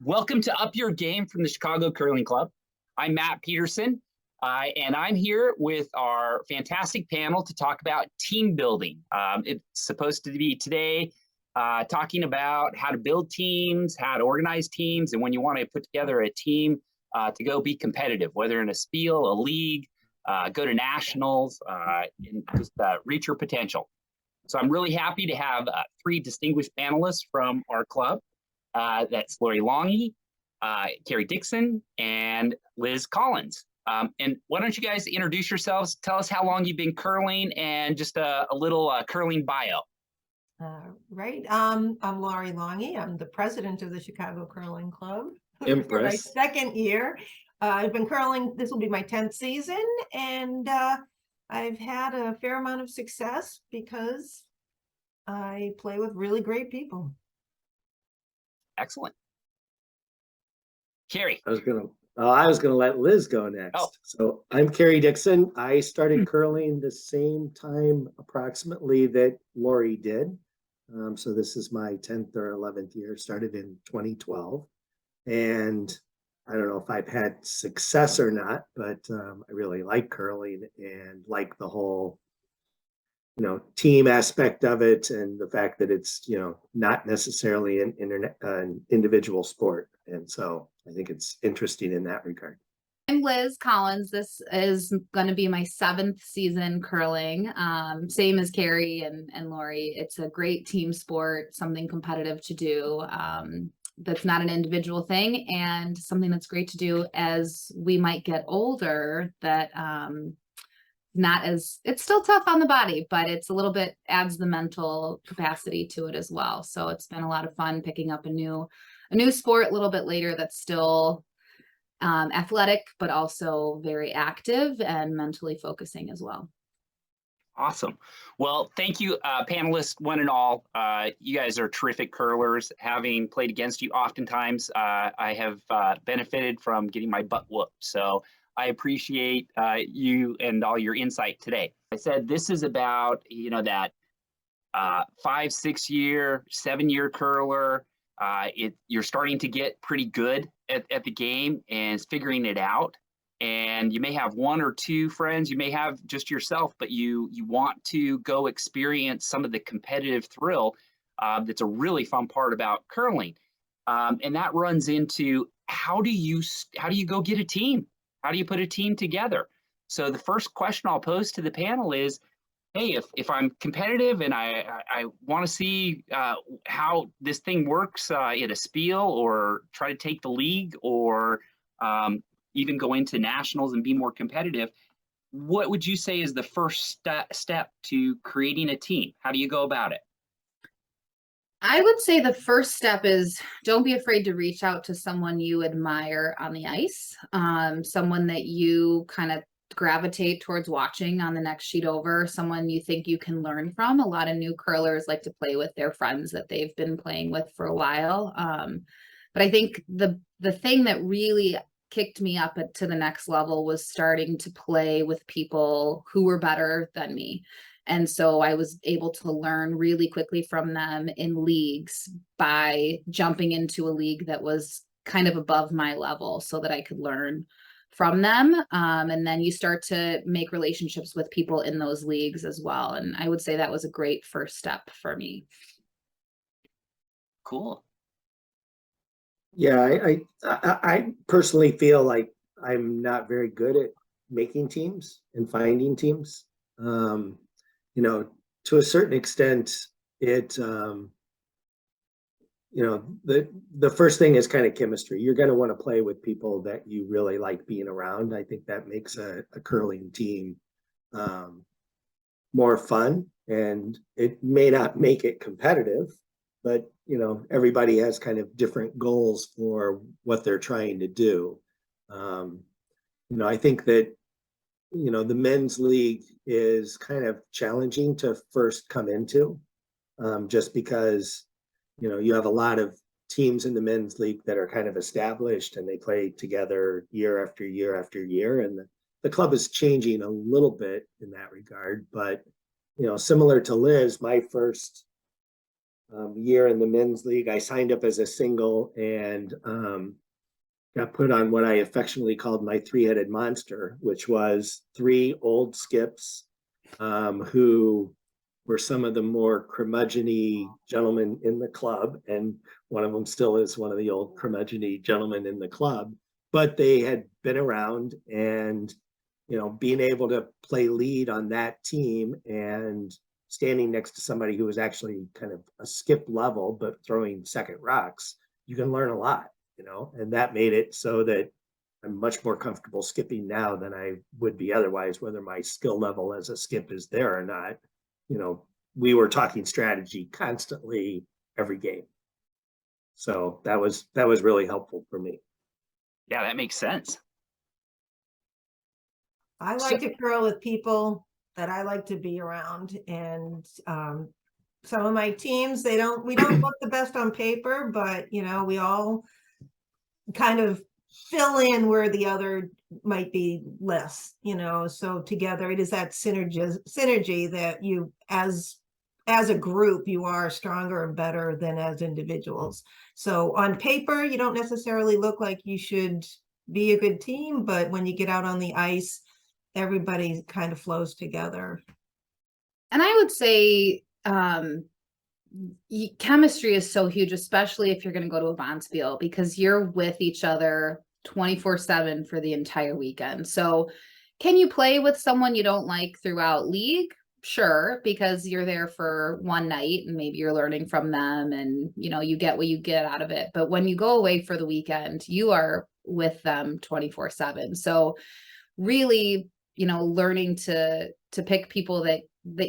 Welcome to Up Your Game from the Chicago Curling Club. I'm Matt Peterson, and I'm here with our fantastic panel to talk about team building. It's supposed to be today talking about how to build teams, how to organize teams, and when you want to put together a team to go be competitive, whether in a spiel, a league, go to nationals, and just reach your potential. So I'm really happy to have three distinguished panelists from our club. That's Lori Longy, Carrie Dixon, and Liz Collins. And why don't you guys introduce yourselves? Tell us how long you've been curling and just a little curling bio. Right. I'm Lori Longy. I'm the president of the Chicago Curling Club for my second year. I've been curling. This will be my 10th season, and I've had a fair amount of success because I play with really great people. Excellent. Carrie. I was gonna let Liz go next. Oh. So I'm Carrie Dixon. I started curling the same time approximately that Lori did. So this is my 10th or 11th year, started in 2012. And I don't know if I've had success or not, but I really like curling and like the whole team aspect of it, and the fact that it's not necessarily an individual sport, and so I think it's interesting in that regard. I'm Liz Collins. This is going to be my 7th season curling. Same as Carrie and Lori. It's a great team sport, something competitive to do. That's not an individual thing, and something that's great to do as we might get older. That it's still tough on the body, but it's a little bit adds the mental capacity to it as well. So it's been a lot of fun picking up a new sport a little bit later that's still athletic, but also very active and mentally focusing as well. Awesome. Well, thank you, panelists, one and all. You guys are terrific curlers. Having played against you oftentimes, I have benefited from getting my butt whooped. So I appreciate you and all your insight today. I said this is about, that 5, 6 year, 7 year curler. You're starting to get pretty good at the game and figuring it out. And you may have 1 or 2 friends, you may have just yourself, but you want to go experience some of the competitive thrill. That's a really fun part about curling. And that runs into how do you go get a team? How do you put a team together? So the first question I'll pose to the panel is, hey, if I'm competitive and I want to see how this thing works in a spiel, or try to take the league, or even go into nationals and be more competitive, what would you say is the first step to creating a team? How do you go about it? I would say the first step is don't be afraid to reach out to someone you admire on the ice, someone that you kind of gravitate towards watching on the next sheet over, someone you think you can learn from. A lot of new curlers like to play with their friends that they've been playing with for a while. But I think the thing that really kicked me up to the next level was starting to play with people who were better than me. And so I was able to learn really quickly from them in leagues by jumping into a league that was kind of above my level so that I could learn from them. And then you start to make relationships with people in those leagues as well. And I would say that was a great first step for me. Cool. Yeah, I personally feel like I'm not very good at making teams and finding teams. To a certain extent, the first thing is kind of chemistry. You're going to want to play with people that you really like being around. I think that makes a curling team more fun, and it may not make it competitive, but everybody has kind of different goals for what they're trying to do. I think that the men's league is kind of challenging to first come into, just because you have a lot of teams in the men's league that are kind of established and they play together year after year after year, and the club is changing a little bit in that regard. But similar to Liz, my first year in the men's league. I signed up as a single and got put on what I affectionately called my three-headed monster, which was 3 old skips who were some of the more curmudgeon-y gentlemen in the club. And one of them still is one of the old curmudgeon-y gentlemen in the club, but they had been around, and, you know, being able to play lead on that team and standing next to somebody who was actually kind of a skip level, but throwing second rocks, you can learn a lot, you know, and that made it so that I'm much more comfortable skipping now than I would be otherwise, whether my skill level as a skip is there or not. You know, we were talking strategy constantly every game. So that was really helpful for me. Yeah, that makes sense. I like to curl with people that I like to be around, and some of my teams, we don't look the best on paper, but you know, we all kind of fill in where the other might be less, you know, so together it is that synergy that you, as a group, you are stronger and better than as individuals. So on paper, you don't necessarily look like you should be a good team, but when you get out on the ice, everybody kind of flows together. And I would say chemistry is so huge, especially if you're going to go to a bonspiel, because you're with each other 24/7 for the entire weekend. So can you play with someone you don't like throughout league? Sure, because you're there for one night and maybe you're learning from them and, you know, you get what you get out of it. But when you go away for the weekend, you are with them 24/7. So really, you know, learning to pick people that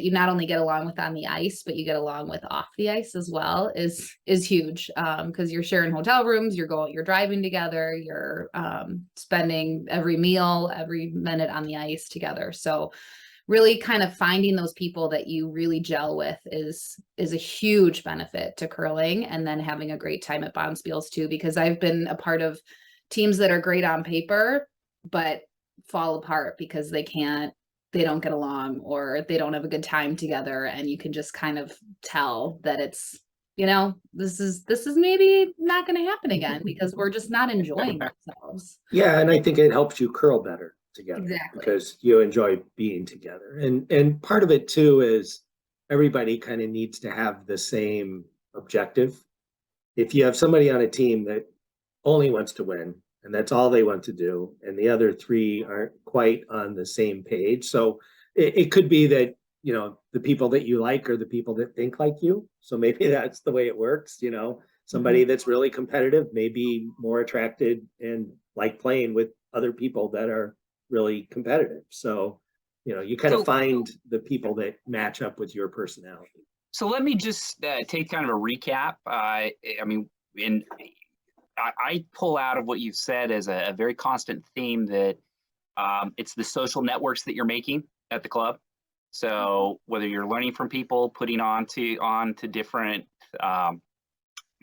you not only get along with on the ice, but you get along with off the ice as well is huge. Because you're sharing hotel rooms, you're driving together, you're spending every meal, every minute on the ice together. So really kind of finding those people that you really gel with is a huge benefit to curling, and then having a great time at bonspiels too, because I've been a part of teams that are great on paper, but fall apart because they don't get along or they don't have a good time together. And you can just kind of tell that it's, you know, this is maybe not going to happen again because we're just not enjoying ourselves. Yeah. And I think it helps you curl better together. Exactly. Because you enjoy being together. And part of it too is everybody kind of needs to have the same objective. If you have somebody on a team that only wants to win, and that's all they want to do, and the other 3 aren't quite on the same page. So it could be that, you know, the people that you like are the people that think like you. So maybe that's the way it works. You know, somebody that's really competitive may be more attracted and like playing with other people that are really competitive. So, you know, you kind of find the people that match up with your personality. So let me just take kind of a recap. I mean, I pull out of what you've said as a very constant theme that it's the social networks that you're making at the club. So whether you're learning from people, putting on to different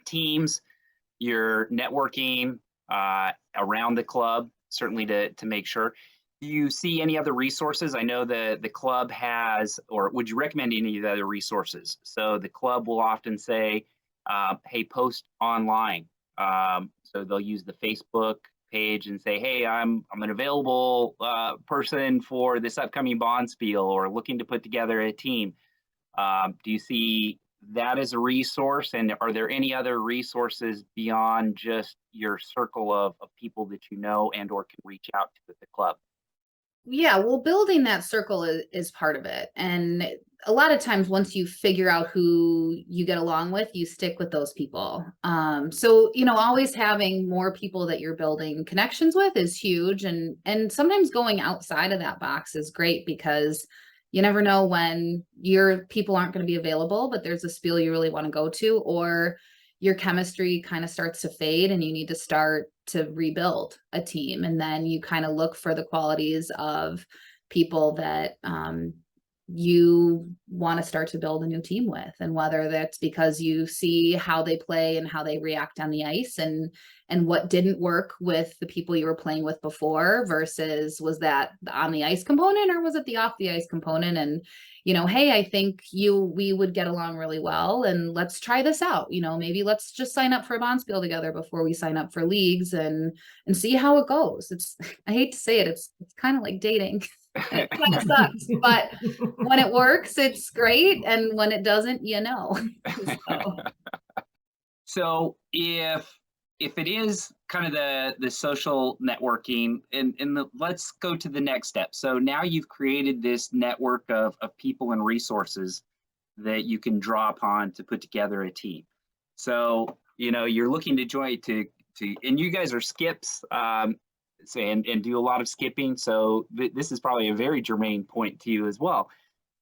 teams, you're networking around the club, certainly to make sure. Do you see any other resources? I know the club has, or would you recommend any of the other resources? So the club will often say, hey, post online. So they'll use the Facebook page and say, hey, I'm an available person for this upcoming bonspiel or looking to put together a team. Do you see that as a resource? And are there any other resources beyond just your circle of people that you know and or can reach out to at the club? Yeah, well, building that circle is part of it. And a lot of times once you figure out who you get along with, you stick with those people. So, you know, always having more people that you're building connections with is huge. And sometimes going outside of that box is great because you never know when your people aren't going to be available, but there's a spiel you really want to go to, or your chemistry kind of starts to fade and you need to start to rebuild a team. And then you kind of look for the qualities of people that you want to start to build a new team with, and whether that's because you see how they play and how they react on the ice, and what didn't work with the people you were playing with before, versus was that the on the ice component or was it the off the ice component? And, you know, hey, I think we would get along really well, and let's try this out. You know, maybe let's just sign up for a Bonspiel together before we sign up for leagues, and see how it goes. It's, I hate to say it, it's kind of like dating. It kind of sucks, but when it works, it's great, and when it doesn't, you know. So if it is kind of the social networking, and let's go to the next step. So now you've created this network of people and resources that you can draw upon to put together a team. So, you know, you're looking to join and you guys are skips, and do a lot of skipping. So this is probably a very germane point to you as well.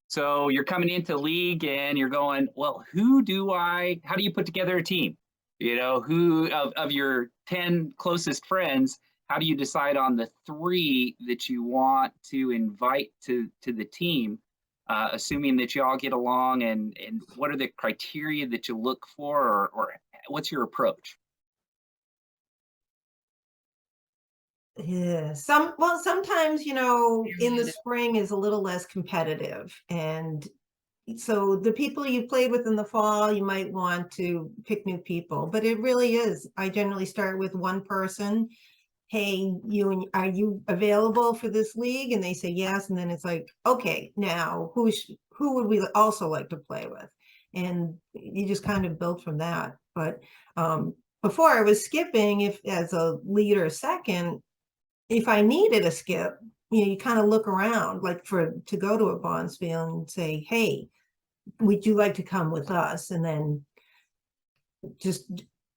So you're coming into league and you're going, well, how do you put together a team? You know, who of your 10 closest friends, how do you decide on the 3 that you want to invite to the team, assuming that you all get along, and what are the criteria that you look for, or what's your approach? Yeah, sometimes, you know, in the spring is a little less competitive, and so the people you played with in the fall, you might want to pick new people, but it really is. I generally start with one person. Hey, are you available for this league? And they say yes, and then it's like, okay, now who would we also like to play with? And you just kind of build from that. But before I was skipping, if as a leader second, if I needed a skip, you know, you kind of look around, like to go to a Bonspiel and say, hey, would you like to come with us? And then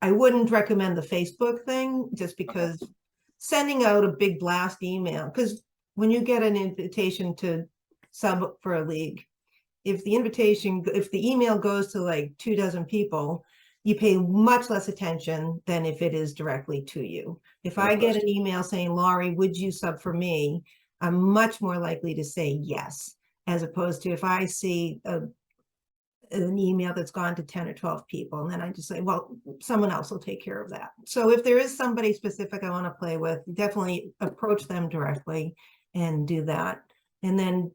I wouldn't recommend the Facebook thing, just because sending out a big blast email, because when you get an invitation to sub for a league, if the email goes to like 24 people, you pay much less attention than if it is directly to you. If I get an email saying, Laurie, would you sub for me? I'm much more likely to say yes, as opposed to if I see an email that's gone to 10 or 12 people, and then I just say, well, someone else will take care of that. So if there is somebody specific I want to play with, definitely approach them directly and do that. And then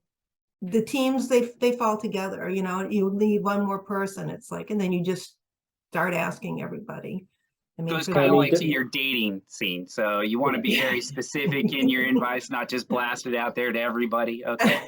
the teams, they fall together. You know, you need one more person, it's like, and then you just start asking everybody. I mean, so it's kind of like to your dating scene. So you want to be very specific in your invites, not just blast it out there to everybody. Okay.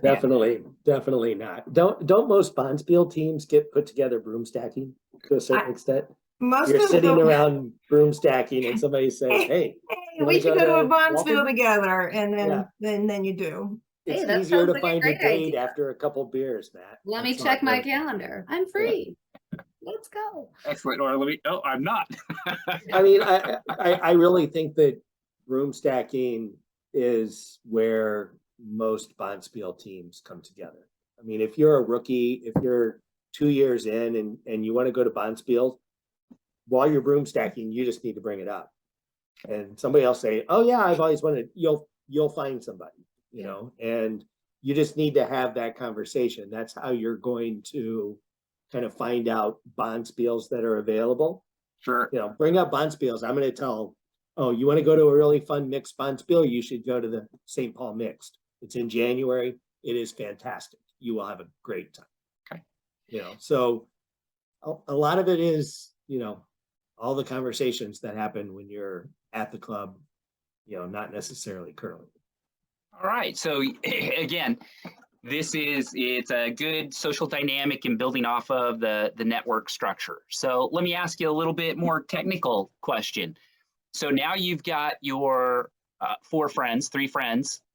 Definitely not. Don't most Bonspiel teams get put together broom stacking to a certain extent? You're sitting around broom stacking and somebody says, hey, we should go to a Bonspiel together, and then you do. It's easier to find a date after a couple beers, Matt. Let me check my calendar. I'm free. Let's go. Excellent. Or I'm not. I mean, I really think that broom stacking is where most Bonspiel teams come together. I mean, if you're a rookie, if you're 2 years in and you want to go to Bonspiel, while you're broom stacking, you just need to bring it up. And somebody else say, oh yeah, I've always wanted, you'll find somebody, you know, and you just need to have that conversation. That's how you're going to kind of find out Bonspiels that are available. Sure. You know, bring up Bonspiels. I'm going to tell, oh, you want to go to a really fun mixed Bonspiel? You should go to the St. Paul Mixed. It's in January. It is fantastic. You will have a great time. Okay. You know, so a lot of it is, you know, all the conversations that happen when you're at the club, you know, not necessarily curling. All right. So again, it's a good social dynamic in building off of the network structure. So let me ask you a little bit more technical question. So now you've got your 3 friends,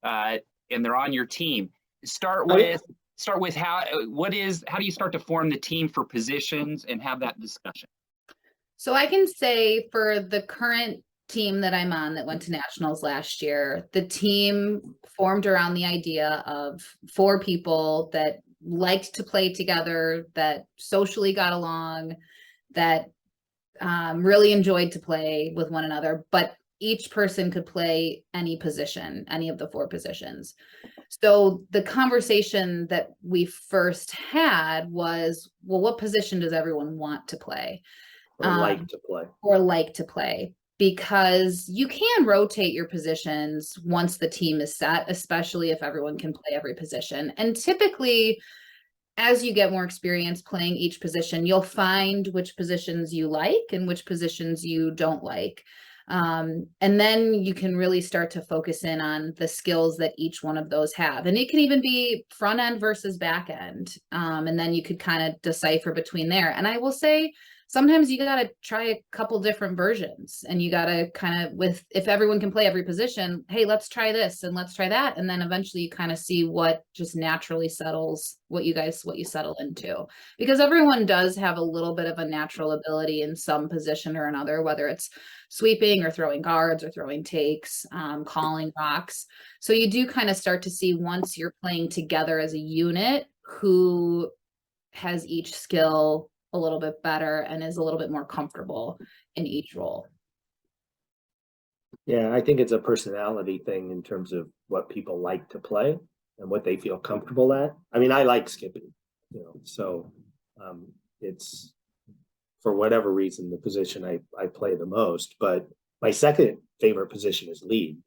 and they're on your team. Start with how do you start to form the team for positions and have that discussion? So I can say for the current team that I'm on that went to nationals last year, the team formed around the idea of 4 people that liked to play together, that socially got along, that really enjoyed to play with one another, but each person could play any position, any of the 4 positions. So the conversation that we first had was, well, what position does everyone want to play? Or like to play. Or like to play, because you can rotate your positions once the team is set, especially if everyone can play every position. And typically, as you get more experience playing each position, you'll find which positions you like and which positions you don't like. And then you can really start to focus in on the skills that each one of those have. And it can even be front end versus back end. And then you could kind of decipher between there. And I will say, sometimes you got to try a couple different versions, and you got to kind of, if everyone can play every position, hey, let's try this and let's try that. And then eventually you kind of see what just naturally settles what you settle into, because everyone does have a little bit of a natural ability in some position or another, whether it's sweeping or throwing guards or throwing takes, calling rocks. So you do kind of start to see, once you're playing together as a unit, who has each skill a little bit better and is a little bit more comfortable in each role. Yeah, I think it's a personality thing in terms of what people like to play and what they feel comfortable at. I mean, I like skipping, so it's, for whatever reason, the position I play the most. But my second favorite position is lead.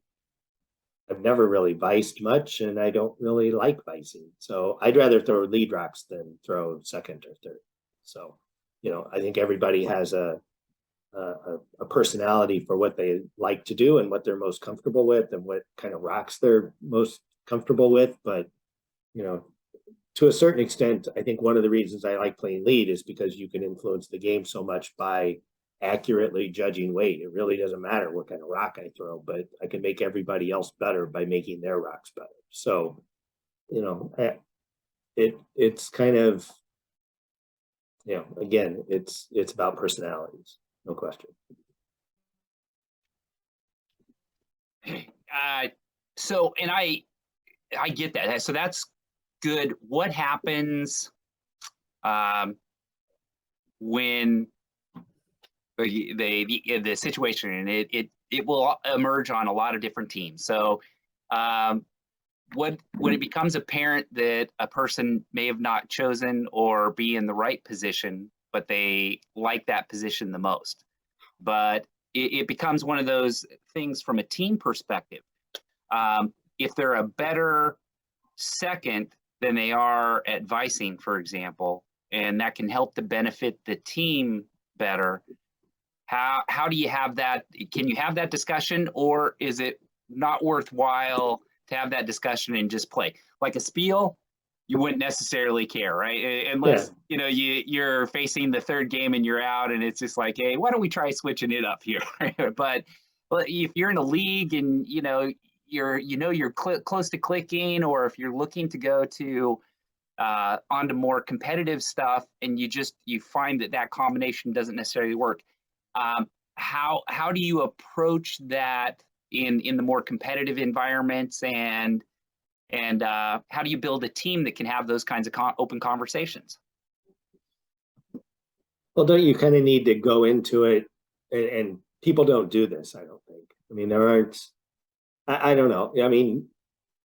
I've never really viced much, and I don't really like vicing. So I'd rather throw lead rocks than throw second or third. So, I think everybody has a personality for what they like to do and what they're most comfortable with and what kind of rocks they're most comfortable with. But, to a certain extent, I think one of the reasons I like playing lead is because you can influence the game so much by accurately judging weight. It really doesn't matter what kind of rock I throw, but I can make everybody else better by making their rocks better. So, it's kind of, again, it's about personalities, no question. So, and I get that. So that's good. What happens when the situation, and it will emerge on a lot of different teams. So when it becomes apparent that a person may have not chosen or be in the right position, but they like that position the most, but it becomes one of those things from a team perspective. If they're a better second than they are at vicing, for example, and that can help to benefit the team better, how do you have that? Can you have that discussion, or is it not worthwhile to have that discussion and just play? Like a spiel, you wouldn't necessarily care, right? Unless you're facing the third game and you're out, and it's just like, hey, why don't we try switching it up here? But if you're in a league and you're close to clicking, or if you're looking to go to onto more competitive stuff, and you find that combination doesn't necessarily work, how do you approach that in the more competitive environments, and how do you build a team that can have those kinds of open conversations? Well, don't you kind of need to go into it, and people don't do this, I don't think. I mean, there aren't, I don't know. I mean,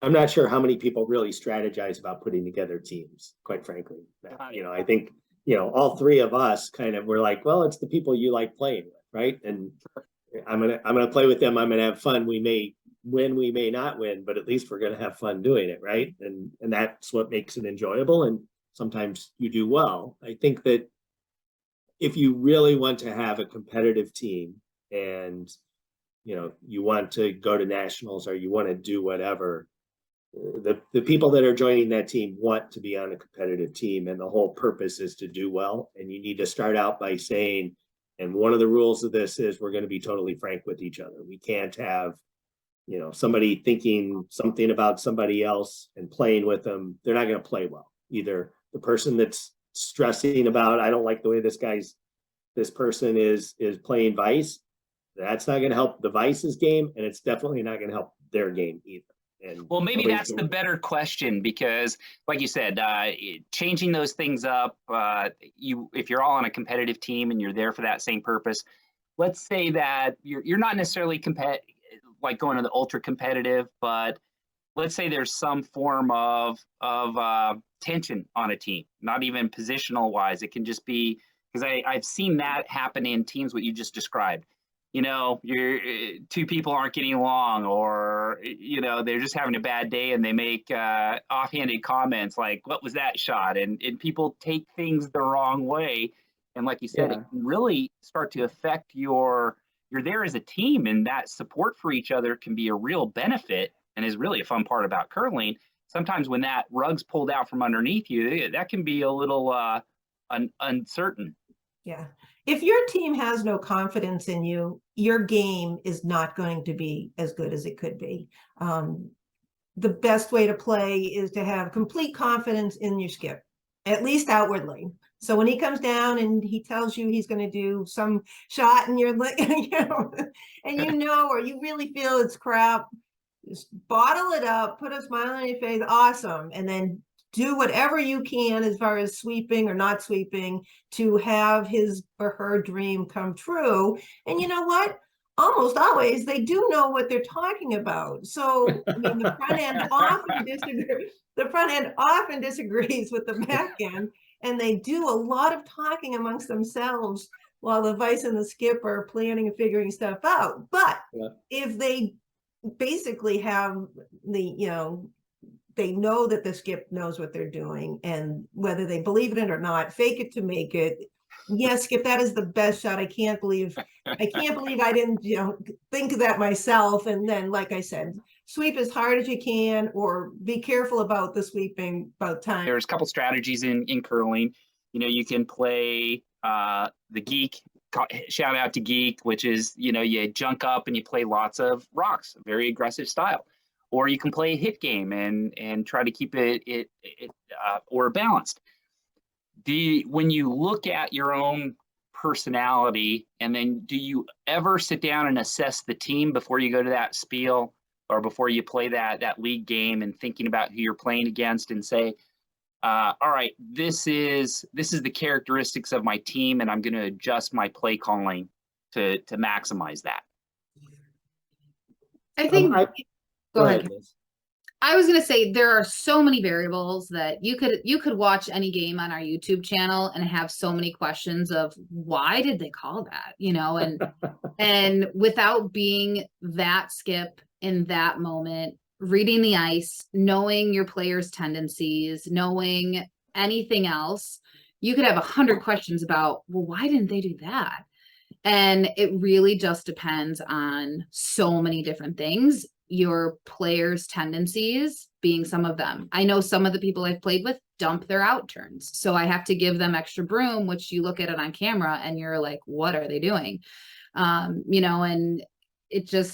I'm not sure how many people really strategize about putting together teams, quite frankly. I think, all three of us kind of were like, well, it's the people you like playing with, right? And I'm gonna play with them. I'm gonna have fun. We may win, we may not win, but at least we're gonna have fun doing it, right? And that's what makes it enjoyable. And sometimes you do well. I think that if you really want to have a competitive team, and you want to go to nationals, or you want to do whatever, the people that are joining that team want to be on a competitive team, and the whole purpose is to do well. And you need to start out by saying, and one of the rules of this is we're going to be totally frank with each other. We can't have somebody thinking something about somebody else and playing with them. They're not going to play well. Either the person that's stressing about, I don't like the way this person is playing vice, that's not going to help the vice's game, and it's definitely not going to help their game either. And well, maybe that's the better question, because like you said, changing those things up, if you're all on a competitive team and you're there for that same purpose, let's say that you're not necessarily like going to the ultra competitive, but let's say there's some form of tension on a team, not even positional wise. It can just be because I've seen that happen in teams, what you just described. Your two people aren't getting along, or they're just having a bad day, and they make offhanded comments like, "What was that shot?" And people take things the wrong way, and like you said, Yeah. it can really start to affect you're there as a team, and that support for each other can be a real benefit, and is really a fun part about curling. Sometimes when that rug's pulled out from underneath you, that can be a little uncertain. Yeah. If your team has no confidence in you, your game is not going to be as good as it could be. The best way to play is to have complete confidence in your skip, at least outwardly. So when he comes down and he tells you he's going to do some shot and you're like, or you really feel it's crap, just bottle it up, put a smile on your face, awesome, and then do whatever you can as far as sweeping or not sweeping to have his or her dream come true. And you know what? Almost always they do know what they're talking about. So I mean, the front end often disagrees with the back end, and they do a lot of talking amongst themselves while the vice and the skip are planning and figuring stuff out. But if they basically have they know that the skip knows what they're doing, and whether they believe in it or not, fake it to make it. Yes, Skip, that is the best shot. I can't believe I didn't think of that myself. And then, like I said, sweep as hard as you can, or be careful about the sweeping about time. There's a couple strategies in curling. You can play the geek. Shout out to Geek, which is you junk up and you play lots of rocks, very aggressive style. Or you can play a hit game and try to keep it or balanced. When you look at your own personality, and then do you ever sit down and assess the team before you go to that spiel, or before you play that league game, and thinking about who you're playing against, and say, all right, this is the characteristics of my team, and I'm going to adjust my play calling to maximize that? I think go ahead. Liz. I was going to say there are so many variables that you could watch any game on our YouTube channel and have so many questions of why did they call that, and without being that skip in that moment, reading the ice, knowing your players' tendencies, knowing anything else, you could have 100 questions about, well, why didn't they do that? And it really just depends on so many different things. Your players' tendencies being some of them. I know some of the people I've played with dump their out turns. So I have to give them extra broom, which you look at it on camera and you're like, what are they doing? And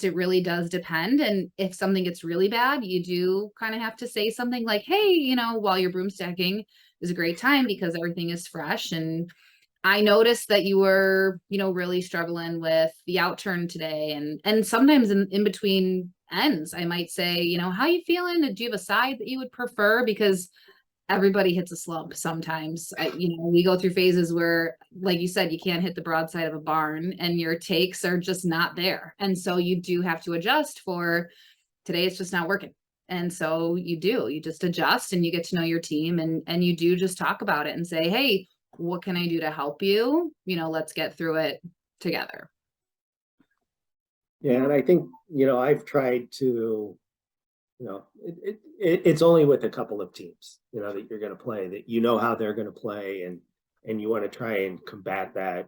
it really does depend. And if something gets really bad, you do kind of have to say something like, hey, while you're broom stacking is a great time because everything is fresh. And I noticed that you were, really struggling with the out turn today. And sometimes in between ends, I might say, how you feeling? Do you have a side that you would prefer? Because everybody hits a slump sometimes. We go through phases where, like you said, you can't hit the broadside of a barn and your takes are just not there. And so you do have to adjust for today. It's just not working. And so you just adjust and you get to know your team, and you do just talk about it and say, hey, what can I do to help you? Let's get through it together. Yeah. And I think, I've tried to, it's only with a couple of teams, that you're going to play, that how they're going to play, and you want to try and combat that.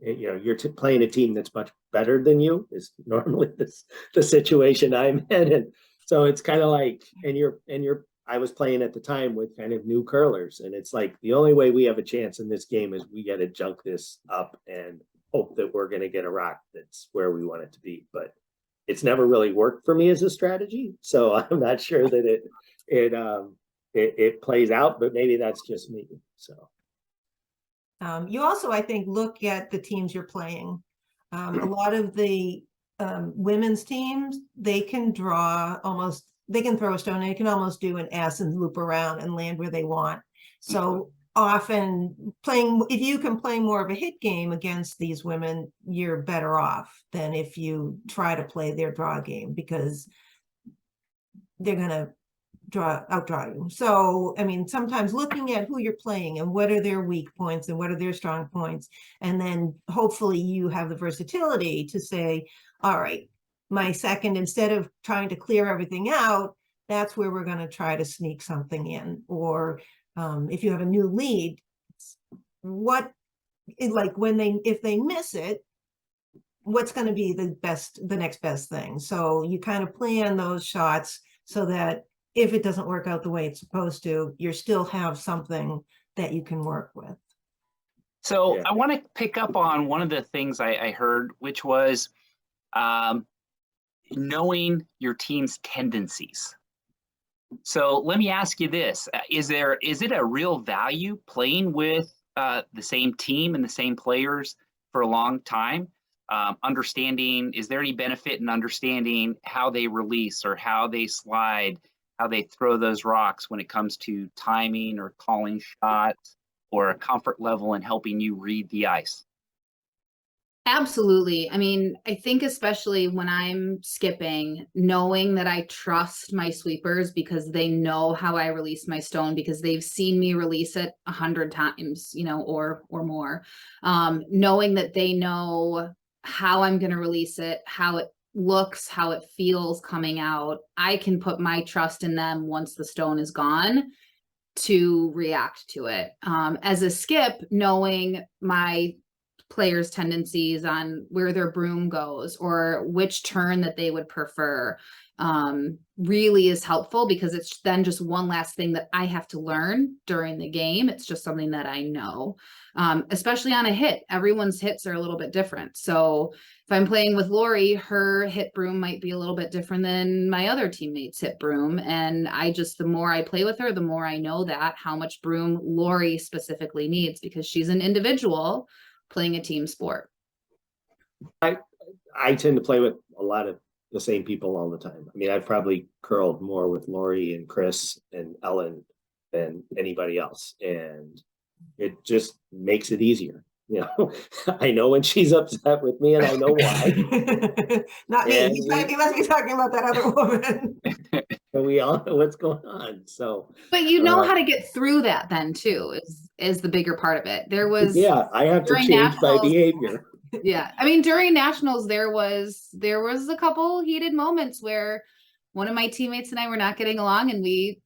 You're playing a team that's much better than you is normally the situation I'm in. And so it's kind of like, I was playing at the time with kind of new curlers, and it's like the only way we have a chance in this game is we got to junk this up and hope that we're going to get a rock that's where we want it to be. But it's never really worked for me as a strategy, so I'm not sure that it plays out. But maybe that's just me. So you also, I think, look at the teams you're playing. A lot of the women's teams, they can throw a stone, and they can almost do an S and loop around and land where they want. So often if you can play more of a hit game against these women, you're better off than if you try to play their draw game, because they're gonna outdraw you. So, I mean, sometimes looking at who you're playing and what are their weak points and what are their strong points, and then hopefully you have the versatility to say, all right, my second, instead of trying to clear everything out, that's where we're going to try to sneak something in. Or if you have a new lead, what, like if they miss it, what's going to be the next best thing? So you kind of plan those shots so that if it doesn't work out the way it's supposed to, you still have something that you can work with. So I want to pick up on one of the things I heard, which was knowing your team's tendencies. So let me ask you this: is it a real value playing with the same team and the same players for a long time? Understanding, is there any benefit in understanding how they release or how they slide, how they throw those rocks when it comes to timing or calling shots or a comfort level in helping you read the ice? Absolutely. I mean, I think especially when I'm skipping, knowing that I trust my sweepers because they know how I release my stone, because they've seen me release it 100 times, you know, or more. Knowing that they know how I'm going to release it, how it looks, how it feels coming out, I can put my trust in them once the stone is gone to react to it. As a skip, knowing my players' tendencies on where their broom goes or which turn that they would prefer really is helpful, because it's then just one last thing that I have to learn during the game. It's just something that I know, especially on a hit. Everyone's hits are a little bit different. So if I'm playing with Lori, her hit broom might be a little bit different than my other teammates' hit broom. And the more I play with her, the more I know that how much broom Lori specifically needs, because she's an individual playing a team sport. I tend to play with a lot of the same people all the time. I mean, I've probably curled more with Lori and Chris and Ellen than anybody else. And it just makes it easier. You know, I know when she's upset with me and I know why. Not me. He must be talking about that other woman. And we all know what's going on. So, but you know how to get through that then too, is the bigger part of it. There was, I have to change my behavior. Yeah. I mean, during nationals, there was a couple heated moments where one of my teammates and I were not getting along, and we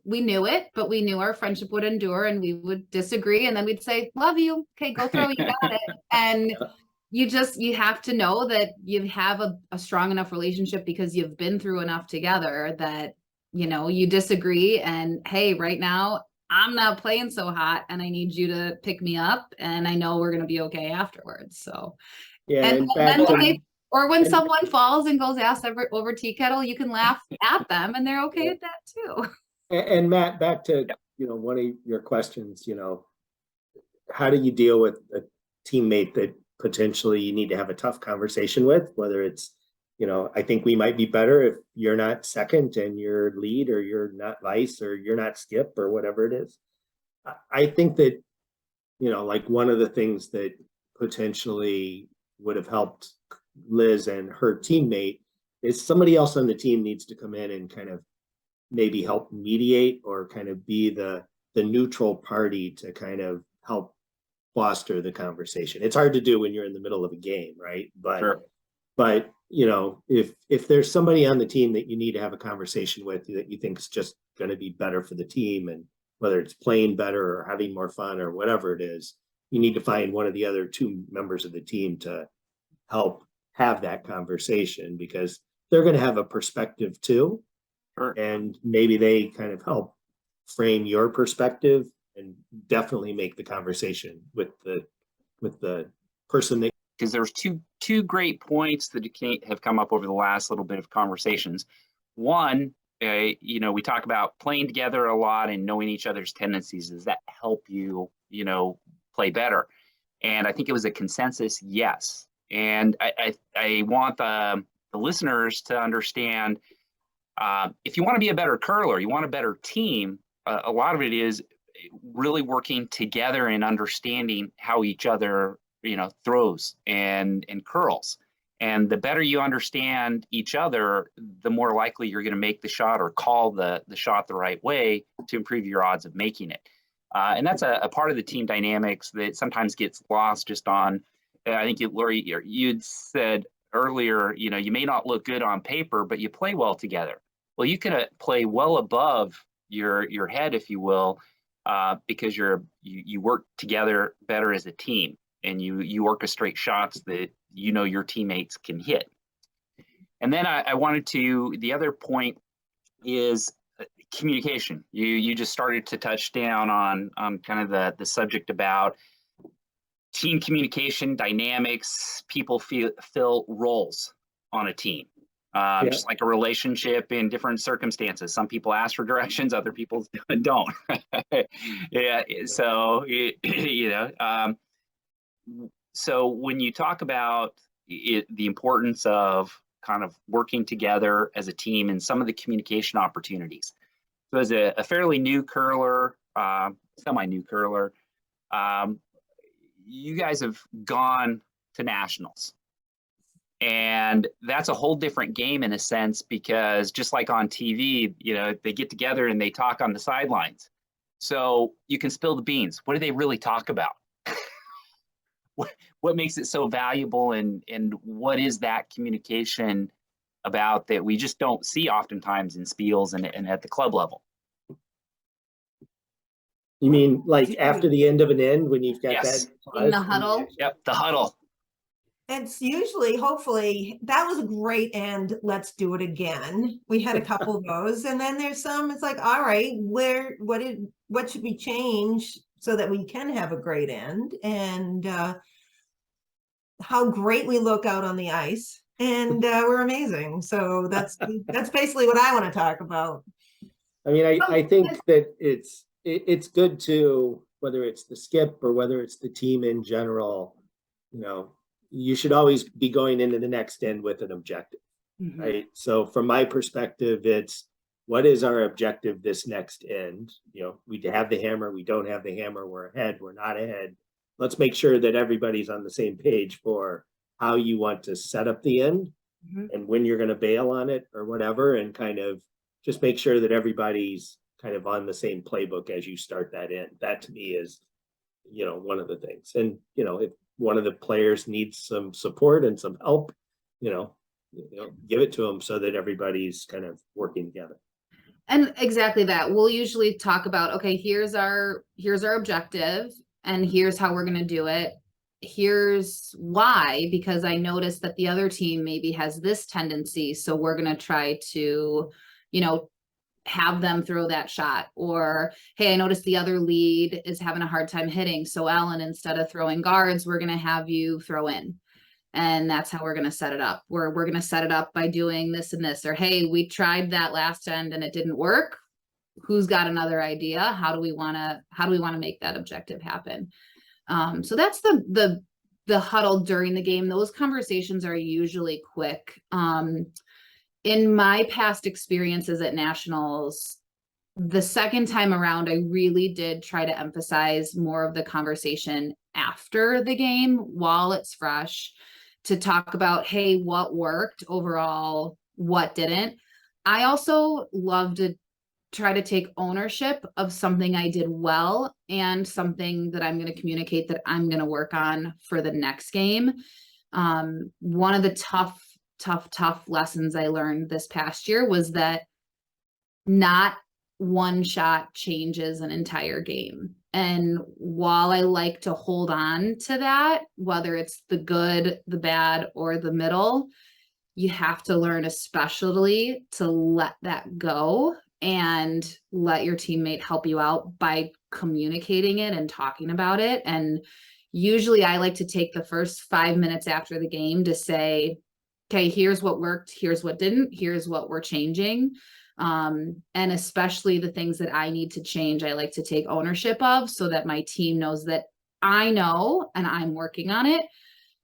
knew it, but we knew our friendship would endure, and we would disagree. And then we'd say, love you. Okay, go throw, you got it. And you have to know that you have a strong enough relationship because you've been through enough together that, you know, you disagree and, hey, right now I'm not playing so hot and I need you to pick me up, and I know we're going to be okay afterwards. So, yeah. and then when someone falls and goes ass over tea kettle, you can laugh at them and they're okay with that too. And Matt, back to, you know, one of your questions, you know, how do you deal with a teammate that potentially you need to have a tough conversation with, whether it's, you know, I think we might be better if you're not second and you're lead, or you're not vice, or you're not skip, or whatever it is. I think that, you know, like one of the things that potentially would have helped Liz and her teammate is somebody else on the team needs to come in and kind of maybe help mediate, or kind of be the neutral party to kind of help foster the conversation. It's hard to do when you're in the middle of a game, right? But sure. But, you know, if there's somebody on the team that you need to have a conversation with that you think is just going to be better for the team, and whether it's playing better or having more fun or whatever it is, you need to find one of the other two members of the team to help have that conversation, because they're going to have a perspective too. Sure. And maybe they kind of help frame your perspective and definitely make the conversation with the person that, because there's two great points that have come up over the last little bit of conversations. One, you know, we talk about playing together a lot and knowing each other's tendencies. Does that help you, you know, play better? And I think it was a consensus yes. And I want the listeners to understand, if you want to be a better curler, you want a better team, a lot of it is really working together and understanding how each other, you know, throws and curls. And the better you understand each other, the more likely you're going to make the shot or call the shot the right way to improve your odds of making it. And that's a part of the team dynamics that sometimes gets lost just on, I think, Lori, you'd said earlier, you may not look good on paper, but you play well together. Well, you can play well above your head, if you will, because you work together better as a team, and you orchestrate shots that your teammates can hit. And then I wanted the other point is communication. You just started to touch down on kind of the subject about team communication, dynamics, people fill roles on a team. Just like a relationship in different circumstances. Some people ask for directions, other people don't. Yeah, so so when you talk about the importance of kind of working together as a team and some of the communication opportunities. So as a fairly new curler, semi-new curler, you guys have gone to nationals. And that's a whole different game in a sense, because just like on TV, they get together and they talk on the sidelines. So you can spill the beans. What do they really talk about? What makes it so valuable, and what is that communication about that we just don't see oftentimes in spiels and at the club level? You mean like after the end of an end when you've got Yes. that In the huddle? Yep, the huddle. It's usually, hopefully, that was a great end. Let's do it again. We had a couple of those, and then there's some. It's like, all right, what should we change so that we can have a great end, and how great we look out on the ice, and we're amazing. So that's basically what I want to talk about. I mean, I think that it's good to, whether it's the skip or whether it's the team in general, you should always be going into the next end with an objective, right? So from my perspective, it's what is our objective this next end? We have the hammer, we don't have the hammer, we're ahead, we're not ahead. Let's make sure that everybody's on the same page for how you want to set up the end and when you're going to bail on it or whatever, and kind of just make sure that everybody's kind of on the same playbook as you start that end. That to me is, one of the things. And, if one of the players needs some support and some help, give it to them so that everybody's kind of working together. And exactly that. We'll usually talk about, okay, here's our objective, and here's how we're going to do it. Here's why, because I noticed that the other team maybe has this tendency. So we're going to try to, have them throw that shot. Or, hey, I noticed the other lead is having a hard time hitting. So Ellen, instead of throwing guards, we're going to have you throw in. And that's how we're going to set it up. We're going to set it up by doing this and this. Or, hey, we tried that last end and it didn't work. Who's got another idea? How do we want to make that objective happen? So that's the huddle during the game. Those conversations are usually quick. In my past experiences at nationals, the second time around, I really did try to emphasize more of the conversation after the game while it's fresh, to talk about, hey, what worked overall, what didn't. I also love to try to take ownership of something I did well and something that I'm going to communicate that I'm going to work on for the next game. One of the tough lessons I learned this past year was that not one shot changes an entire game. And while I like to hold on to that, whether it's the good, the bad, or the middle, you have to learn, especially, to let that go and let your teammate help you out by communicating it and talking about it. And usually I like to take the first 5 minutes after the game to say, okay, here's what worked, here's what didn't, here's what we're changing. And especially the things that I need to change, I like to take ownership of, so that my team knows that I know and I'm working on it,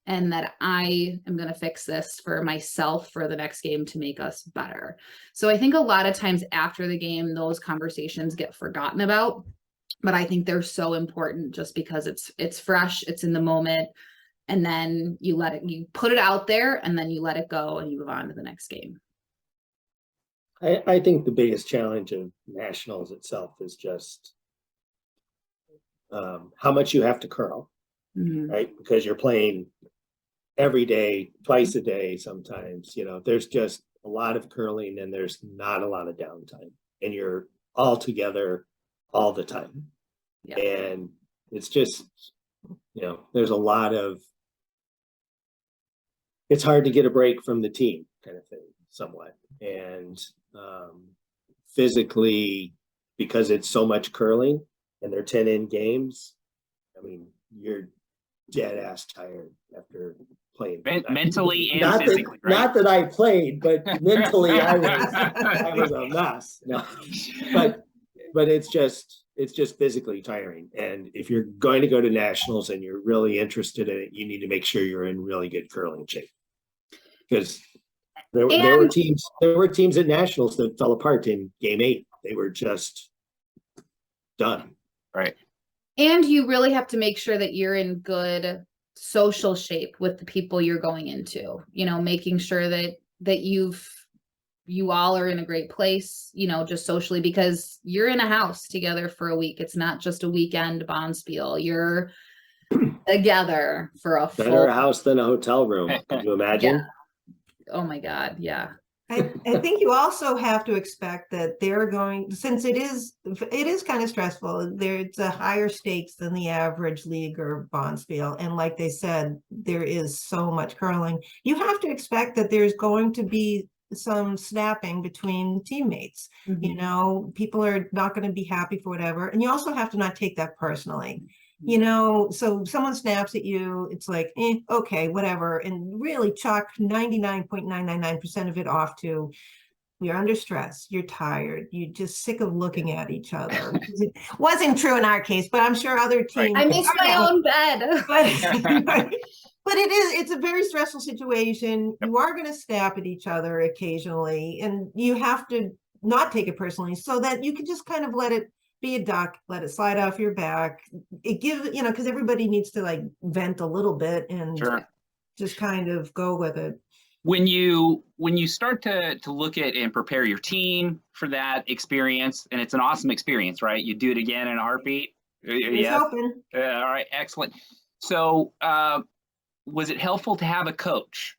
and that I am going to fix this for myself for the next game to make us better. So I think a lot of times after the game, those conversations get forgotten about, but I think they're so important just because it's fresh, it's in the moment. and then you put it out there, and then you let it go and you move on to the next game. I think the biggest challenge of nationals itself is just how much you have to curl, right? Because you're playing every day, twice a day sometimes, there's just a lot of curling and there's not a lot of downtime, and you're all together all the time. Yeah. And it's just, there's a lot of, it's hard to get a break from the team kind of thing somewhat. And physically, because it's so much curling and they're 10-in games, I mean, you're dead ass tired after playing. Mentally and not physically, that, right? Not that I played, but mentally I was a mess. No. But it's just physically tiring. And if you're going to go to nationals and you're really interested in it, you need to make sure you're in really good curling shape. Because there were teams at nationals that fell apart in game 8. They were just done. Right. And you really have to make sure that you're in good social shape with the people you're going into, making sure that you all are in a great place, just socially, because you're in a house together for a week. It's not just a weekend bonspiel. You're together for a better house than a hotel room. Can you imagine? Yeah. Oh my God. Yeah. I think you also have to expect that they're going, since it is kind of stressful, it's a higher stakes than the average league or bonspiel. And like they said, there is so much curling. You have to expect that there's going to be some snapping between teammates. People are not going to be happy for whatever. And you also have to not take that personally. So someone snaps at you, it's like, okay, whatever. And really chalk 99.999% of it off to, you're under stress, you're tired, you're just sick of looking at each other. It wasn't true in our case, but I'm sure other teams. I miss my own bed. But it's a very stressful situation. You are going to snap at each other occasionally, and you have to not take it personally so that you can just kind of let it be a duck, let it slide off your back. It gives, because everybody needs to like vent a little bit and just kind of go with it. When you start to look at and prepare your team for that experience, and it's an awesome experience, right? You do it again in a heartbeat. Yes. All right, excellent. So was it helpful to have a coach?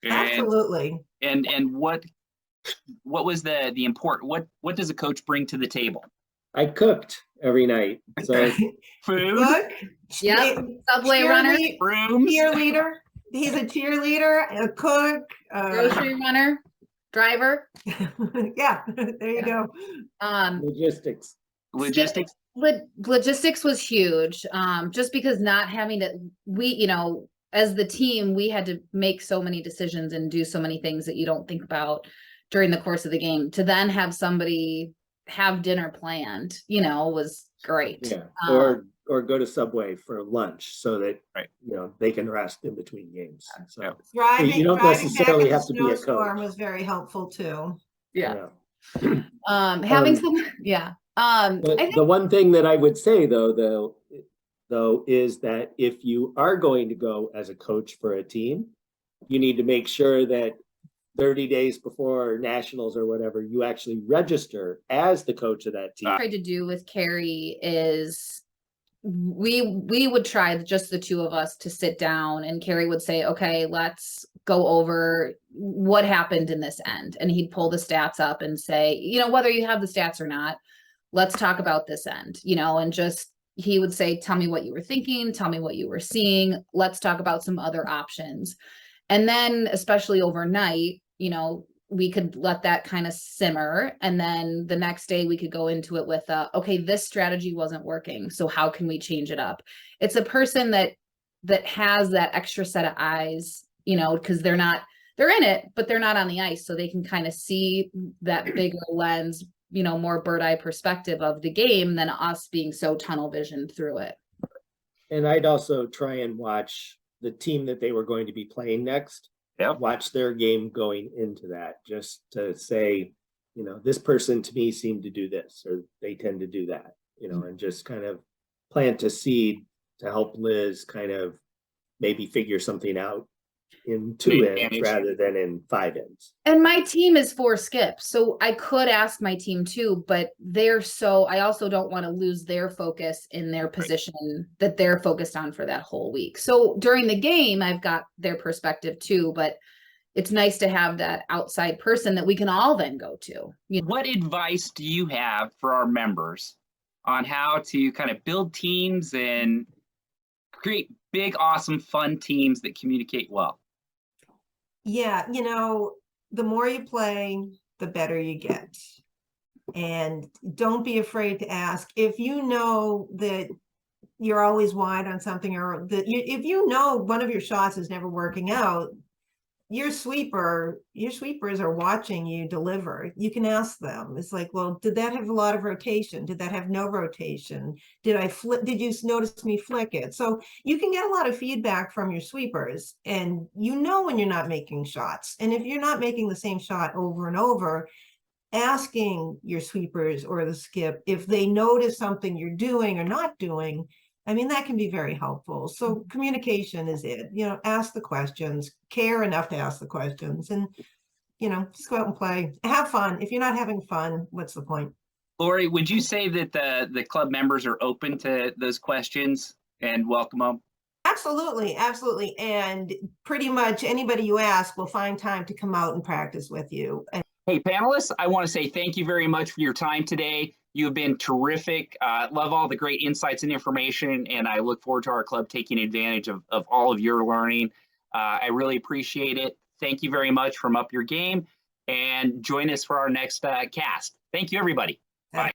Absolutely. And what was the important, what does a coach bring to the table? I cooked every night. So food. Yeah. Subway runner. Cheerleader. He's a cheerleader, a cook, grocery runner, driver. Yeah, there you go. Logistics. Logistics was huge. Just because not having to, as the team, we had to make so many decisions and do so many things that you don't think about during the course of the game. To then have somebody have dinner planned, was great. Yeah. Or go to Subway for lunch so that they can rest in between games. So you don't necessarily have to be a coach. Was very helpful too. Yeah. Having some. Yeah. The one thing that I would say though is that if you are going to go as a coach for a team, you need to make sure that 30 days before nationals or whatever, you actually register as the coach of that team. What I tried to do with Carrie is we would try, just the two of us, to sit down, and Carrie would say, okay, let's go over what happened in this end. And he'd pull the stats up and say, whether you have the stats or not, let's talk about this end, and just, he would say, tell me what you were thinking, tell me what you were seeing, let's talk about some other options. And then, especially overnight, we could let that kind of simmer. And then the next day we could go into it with, okay, this strategy wasn't working, so how can we change it up? It's a person that has that extra set of eyes, because they're in it, but they're not on the ice. So they can kind of see that bigger lens, more bird eye perspective of the game than us being so tunnel vision through it. And I'd also try and watch the team that they were going to be playing next. Watch their game going into that, just to say, this person to me seemed to do this, or they tend to do that, and just kind of plant a seed to help Liz kind of, maybe figure something out in 2 ends rather than in 5 ends. And my team is 4 skips, so I could ask my team too, but I also don't want to lose their focus in their position that they're focused on for that whole week. So during the game, I've got their perspective too, but it's nice to have that outside person that we can all then go to. What advice do you have for our members on how to kind of build teams and create big, awesome, fun teams that communicate well? Yeah, the more you play, the better you get. And don't be afraid to ask. If you know that you're always wide on something, or that if you know one of your shots is never working out, your sweepers are watching you deliver. You can ask them. It's like, well, did that have a lot of rotation? Did that have no rotation? Did you notice me flick it? So you can get a lot of feedback from your sweepers, and when you're not making shots. And if you're not making the same shot over and over, asking your sweepers or the skip if they notice something you're doing or not doing, that can be very helpful. So communication is it. Ask the questions, care enough to ask the questions, and just go out and play. Have fun. If you're not having fun, what's the point? Lori, would you say that the club members are open to those questions and welcome them? Absolutely, absolutely. And pretty much anybody you ask will find time to come out and practice with you. Hey, panelists, I want to say thank you very much for your time today. You have been terrific. Love all the great insights and information, and I look forward to our club taking advantage of all of your learning. I really appreciate it. Thank you very much from Up Your Game, and join us for our next cast. Thank you, everybody. Bye.